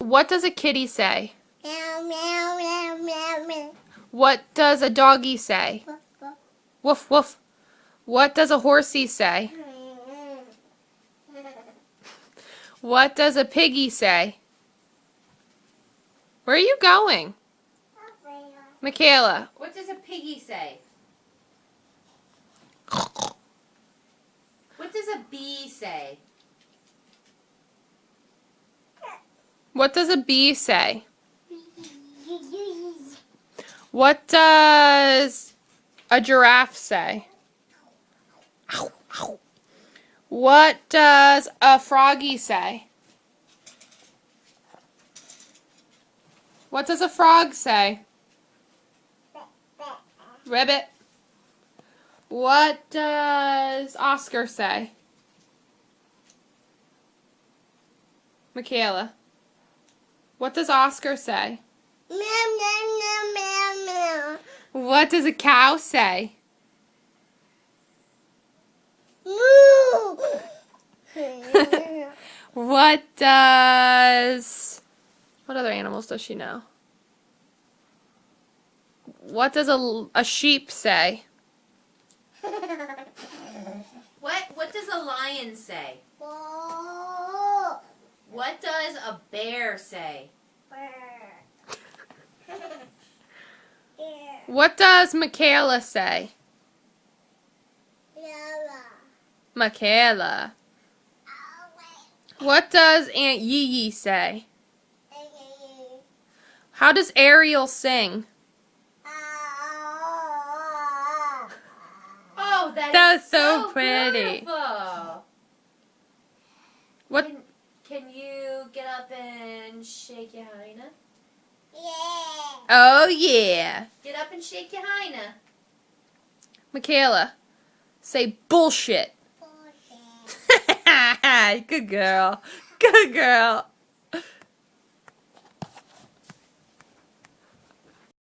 What does a kitty say? Meow, meow, meow, meow, meow. What does a doggy say? Woof, woof. Woof, woof. What does a horsey say? What does a piggy say? Where are you going? Makayla. What does a piggy say? What does a bee say? What does a bee say? What does a giraffe say? What does a froggy say? What does a frog say? Ribbit. What does Oscar say? Makayla. What does Oscar say? Meow, meow, meow, meow, meow. What does a cow say? Moo. What other animals does she know? What does a sheep say? What does a lion say? Whoa. What does a bear say? What does Makayla say? Yellow. Makayla. What does Aunt Yee Yee say? How does Ariel sing? Oh, That is was so pretty. Beautiful. What? Can you get up and shake your hyena? Yeah. Oh yeah. Get up and shake your hyena. Makayla, say bullshit. Bullshit. Good girl. Good girl.